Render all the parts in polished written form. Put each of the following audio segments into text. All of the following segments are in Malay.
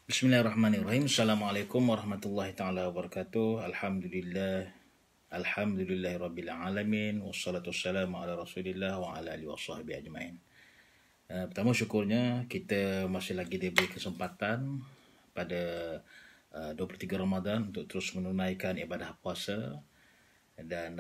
Bismillahirrahmanirrahim. Assalamualaikum warahmatullahi taala wabarakatuh. Alhamdulillahi rabbil alamin. Wassalatu wassalamu ala Rasulillah wa ala alihi wasahbihi ajmain. Pertama syukurnya kita masih lagi diberi kesempatan pada 23 Ramadan untuk terus menunaikan ibadah puasa, dan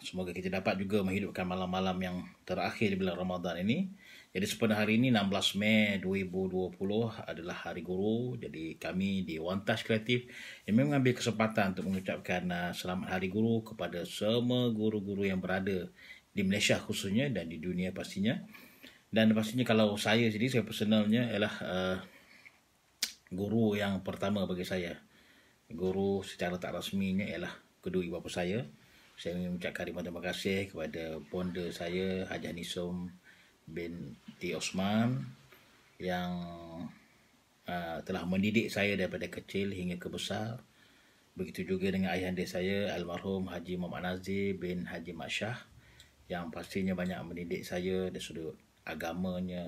semoga kita dapat juga menghidupkan malam-malam yang terakhir di bulan Ramadan ini. Jadi sepanjang hari ini 16 Mei 2020 adalah Hari Guru. Jadi kami di One Touch Kreatif yang mengambil kesempatan untuk mengucapkan selamat Hari Guru kepada semua guru-guru yang berada di Malaysia khususnya dan di dunia pastinya. Dan pastinya kalau saya sendiri, saya personalnya ialah guru yang pertama bagi saya. Guru secara tak rasminya ialah kedua ibu bapa saya. Saya ingin mengucapkan terima kasih kepada bonda saya Haji Hanisum binti Osman yang telah mendidik saya daripada kecil hingga ke besar. Begitu juga dengan ayahanda saya almarhum Haji Muhammad Nazir bin Haji Mat Shah yang pastinya banyak mendidik saya dari sudut agamanya,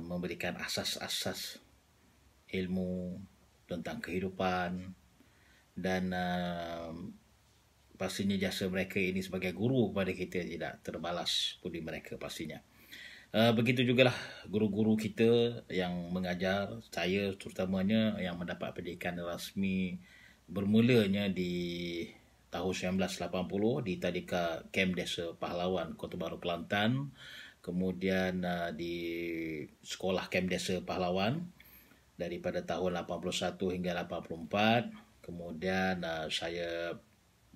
memberikan asas-asas ilmu tentang kehidupan, dan pastinya jasa mereka ini sebagai guru kepada kita tidak terbalas budi mereka pastinya. Begitu jugalah guru-guru kita yang mengajar saya, terutamanya yang mendapat pendidikan rasmi bermulanya di tahun 1980 di Tadika Kem Desa Pahlawan, Kota Baru, Kelantan. Kemudian di sekolah Kem Desa Pahlawan daripada tahun 81 hingga 84. Kemudian saya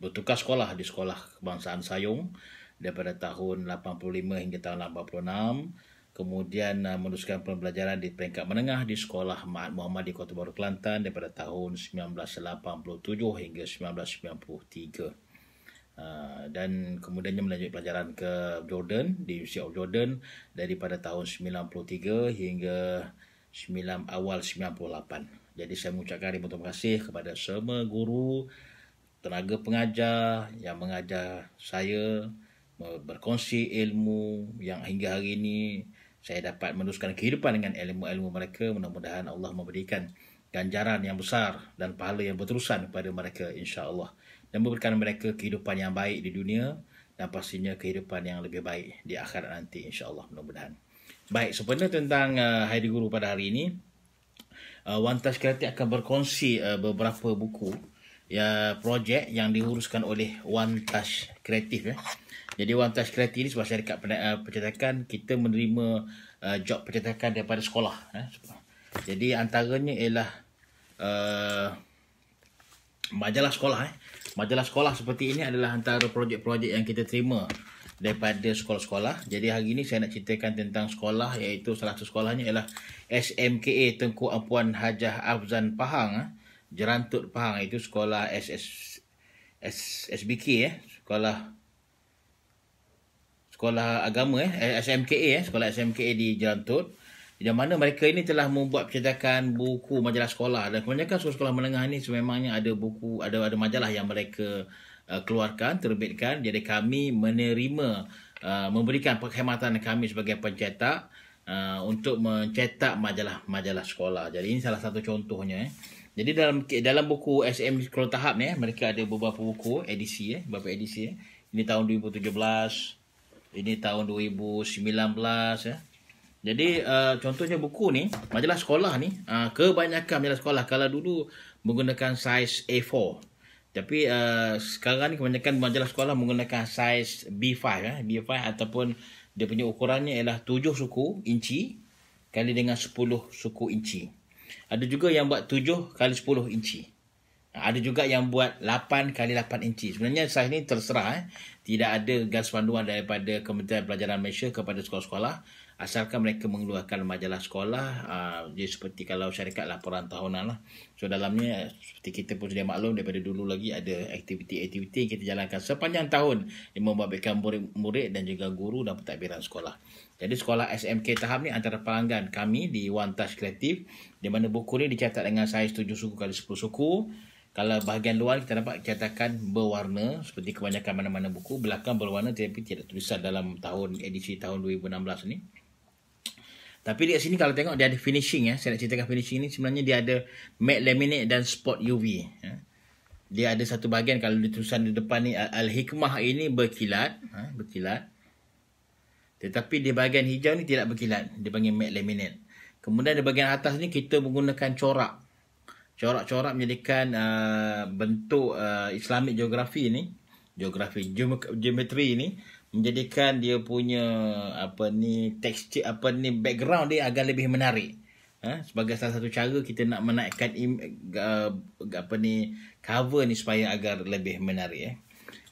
bertukar sekolah di Sekolah Kebangsaan Sayong daripada tahun 85 hingga tahun 86. Kemudian meneruskan pembelajaran di peringkat menengah di Sekolah Ma'had Muhammad di Kota Baru, Kelantan daripada tahun 1987 hingga 1993. Dan kemudiannya melanjut pelajaran ke Jordan di University of Jordan daripada tahun 93 hingga awal 98. Jadi saya mengucapkan terima kasih kepada semua guru, tenaga pengajar yang mengajar saya, berkongsi ilmu yang hingga hari ini saya dapat meneruskan kehidupan dengan ilmu-ilmu mereka. Mudah-mudahan Allah memberikan ganjaran yang besar dan pahala yang berterusan kepada mereka insya-Allah, dan memberikan mereka kehidupan yang baik di dunia dan pastinya kehidupan yang lebih baik di akhirat nanti insya-Allah, mudah-mudahan. Baik, sebenarnya tentang Hari Guru pada hari ini, One Touch Kreatif akan berkongsi beberapa buku projek yang diuruskan oleh One Touch Kreatif. Jadi One Touch Kreatif ini sebuah syarikat percetakan. Kita menerima job percetakan daripada sekolah. Jadi antaranya ialah majalah sekolah. Majalah sekolah seperti ini adalah antara projek-projek yang kita terima daripada sekolah-sekolah. Jadi hari ini saya nak ceritakan tentang sekolah, iaitu salah satu sekolahnya ialah SMKA Tengku Ampuan Hajah Afzan Pahang, Jerantut Pahang. Itu sekolah SBK, sekolah agama SMKA, sekolah SMKA di Jerantut, di mana mereka ini telah membuat percetakan buku majalah sekolah. Dan kebanyakan sekolah menengah ini sememangnya ada buku, ada majalah yang mereka keluarkan, terbitkan. Jadi kami menerima, memberikan perkhidmatan kami sebagai pencetak untuk mencetak majalah sekolah. Jadi ini salah satu contohnya. Jadi dalam buku SM Sekolah Tahap ni, mereka ada beberapa buku edisi, beberapa edisi. Ini tahun 2017, ini tahun 2019 Jadi contohnya buku ni, majalah sekolah ni, kebanyakan majalah sekolah kalau dulu menggunakan saiz A4. Tapi sekarang ni kebanyakan majalah sekolah menggunakan saiz B5, B5 ataupun dia punya ukurannya ialah 7 suku inci kali dengan 10 suku inci. Ada juga yang buat 7 kali 10 inci. Ada juga yang buat 8 kali 8 inci. Sebenarnya saiz ni terserah. Tidak ada garis panduan daripada Kementerian Pelajaran Malaysia kepada sekolah-sekolah. Asalkan mereka mengeluarkan majalah sekolah, dia seperti kalau syarikat laporan tahunan lah. So dalamnya seperti kita pun sudah maklum daripada dulu lagi ada aktiviti-aktiviti yang kita jalankan sepanjang tahun yang membabitkan murid-murid dan juga guru dan pentadbiran sekolah. Jadi sekolah SMK Tahap ni antara pelanggan kami di One Touch Kreatif, di mana buku ni dicatat dengan saiz 7 suku kali 10 suku. Kalau bahagian luar kita dapat cetakan berwarna seperti kebanyakan mana-mana buku. Belakang berwarna tetapi tidak tulisan dalam edisi tahun 2016 ni. Tapi di sini kalau tengok dia ada finishing ya. Saya nak ceritakan finishing ni sebenarnya dia ada matte laminate dan spot UV ya. Dia ada satu bahagian kalau tulisan di depan ni Al-Hikmah ini berkilat, berkilat. Tetapi di bahagian hijau ni tidak berkilat. Dia panggil matte laminate. Kemudian di bahagian atas ni kita menggunakan corak. Corak-corak menjadikan bentuk Islamic geografi ni, geometri ni menjadikan dia punya tekstur background dia agak lebih menarik. Sebagai salah satu cara kita nak menaikkan cover ni supaya agar lebih menarik.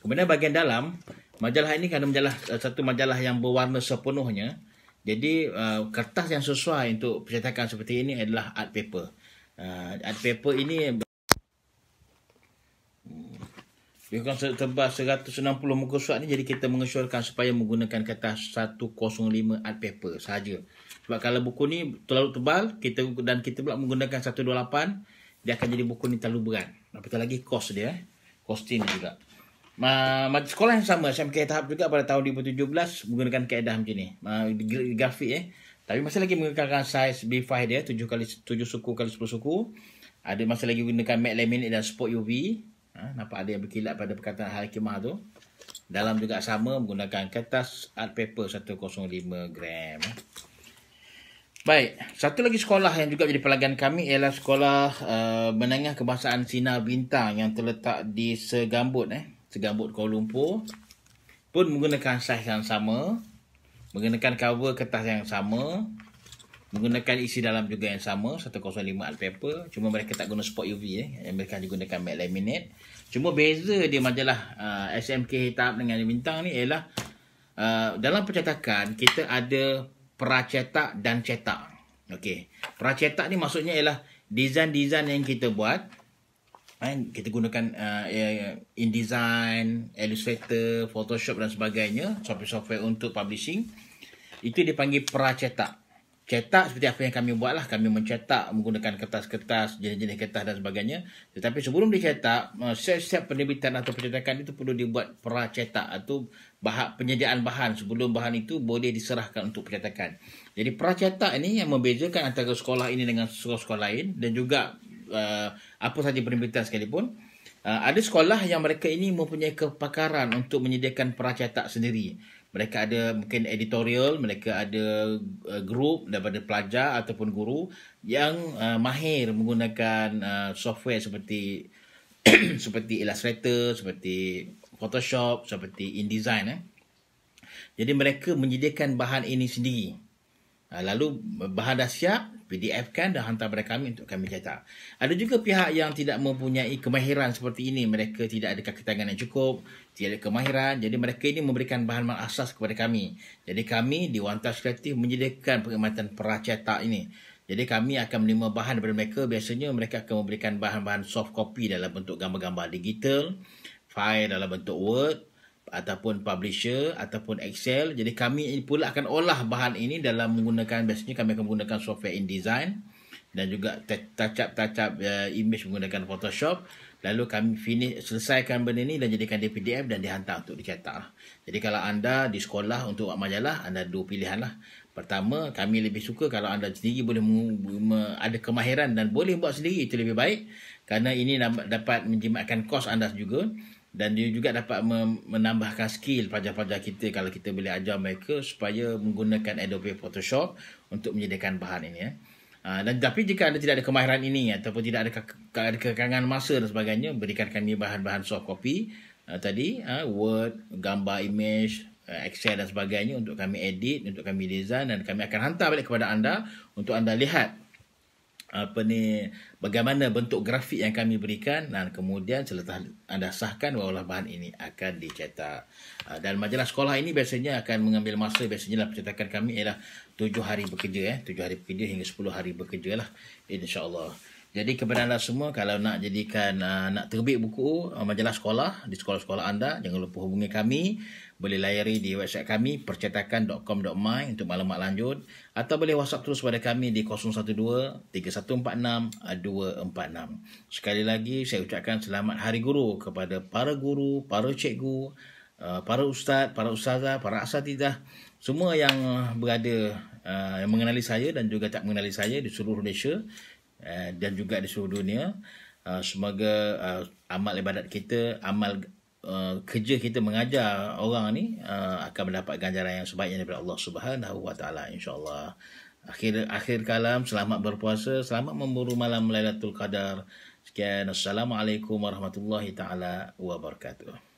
Kemudian bahagian dalam majalah ini kerana satu majalah yang berwarna sepenuhnya. Jadi kertas yang sesuai untuk percetakan seperti ini adalah art paper. Art paper ini dia kan tebal 160 muka surat ni, jadi kita mengesyorkan supaya menggunakan kertas 105 art paper sahaja. Sebab kalau buku ni terlalu tebal kita pula menggunakan 128, dia akan jadi buku ni terlalu berat. Apatah lagi kos dia, kosting juga. Sekolah yang sama SMK tahap juga pada tahun 2017 menggunakan kaedah macam ni. Grafik tapi masih lagi menggunakan saiz B5 dia 7 suku kali 10 suku. Ada masih lagi menggunakan matte laminate dan spot UV. Nampak ada yang berkilat pada perkataan Al-Hikmah tu. Dalam juga sama menggunakan kertas art paper 105 gram. Baik, satu lagi sekolah yang juga jadi pelanggan kami ialah sekolah menengah kebahasaan Sinar Bintang yang terletak di Segambut Segambut Kuala Lumpur. Pun menggunakan saiz yang sama, menggunakan cover kertas yang sama, menggunakan isi dalam juga yang sama 105 art paper. Cuma mereka tak guna spot UV mereka gunakan matte laminate. Cuma beza dia majalah SMK Tahap dengan Bintang ni ialah dalam percetakan kita ada pracetak dan cetak. Okey, pracetak ni maksudnya ialah design-design yang kita buat. Kita gunakan InDesign, Illustrator, Photoshop dan sebagainya, software untuk publishing. Itu dipanggil pracetak. Cetak seperti apa yang kami buatlah, kami mencetak menggunakan kertas-kertas, jenis-jenis kertas dan sebagainya. Tetapi sebelum dicetak, setiap penerbitan atau pencetakan itu perlu dibuat pracetak atau penyediaan bahan. Sebelum bahan itu boleh diserahkan untuk pencetakan. Jadi pracetak ini yang membezakan antara sekolah ini dengan sekolah-sekolah lain, dan juga apa saja penerbitan sekalipun. Ada sekolah yang mereka ini mempunyai kepakaran untuk menyediakan pracetak sendiri. Mereka ada mungkin editorial, mereka ada grup daripada pelajar ataupun guru yang mahir menggunakan software seperti seperti Illustrator, seperti Photoshop, seperti InDesign. Jadi mereka menyediakan bahan ini sendiri. Lalu bahan dah siap, PDF kan dan hantar kepada kami untuk kami cetak. Ada juga pihak yang tidak mempunyai kemahiran seperti ini. Mereka tidak ada kaki tangan yang cukup, tidak ada kemahiran. Jadi mereka ini memberikan bahan asas kepada kami. Jadi kami di Wantas Kreatif menyediakan perkhidmatan pracetak ini. Jadi kami akan menerima bahan daripada mereka. Biasanya mereka akan memberikan bahan-bahan soft copy dalam bentuk gambar-gambar digital, file dalam bentuk Word, ataupun publisher ataupun Excel. Jadi kami pula akan olah bahan ini dalam menggunakan, biasanya kami akan menggunakan software InDesign dan juga touch-up image menggunakan Photoshop. Lalu kami selesaikan benda ini dan jadikan dia PDF dan dihantar untuk dicetak. Jadi kalau anda di sekolah untuk buat majalah, anda ada dua pilihan lah. Pertama, kami lebih suka kalau anda sendiri boleh ada kemahiran dan boleh buat sendiri, itu lebih baik. Kerana ini dapat menjimatkan kos anda juga. Dan dia juga dapat menambahkan skill pelajar-pelajar kita kalau kita boleh ajar mereka supaya menggunakan Adobe Photoshop untuk menyediakan bahan ini. Dan tapi jika anda tidak ada kemahiran ini ataupun tidak ada kekangan masa dan sebagainya, berikan kami bahan-bahan soft copy tadi, Word, gambar, image, Excel dan sebagainya untuk kami edit, untuk kami design, dan kami akan hantar balik kepada anda untuk anda lihat bagaimana bentuk grafik yang kami berikan, dan kemudian selepas anda sahkan barulah bahan ini akan dicetak. Dan majalah sekolah ini biasanya akan mengambil masa, biasanya pencetakan kami ialah 7 hari bekerja 7 hari bekerja hingga 10 hari bekerja lah, insya-Allah. Jadi kepada anda semua, kalau nak jadikan nak terbit buku majalah sekolah di sekolah-sekolah anda, jangan lupa hubungi kami. Boleh layari di website kami percetakan.com.my untuk maklumat lanjut, atau boleh WhatsApp terus pada kami di 012-3146-246. Sekali lagi saya ucapkan selamat Hari Guru kepada para guru, para cikgu para ustaz, para ustazah, para asatidah, semua yang berada, yang mengenali saya dan juga tak mengenali saya di seluruh Malaysia dan juga di seluruh dunia. Semoga amal ibadat kita, amal kerja kita mengajar orang ni akan mendapat ganjaran yang sebaiknya daripada Allah Subhanahu Wa Taala, insya-Allah. Akhir kalam, selamat berpuasa, selamat memburu malam Lailatul Qadar. Sekian, assalamualaikum warahmatullahi taala wabarakatuh.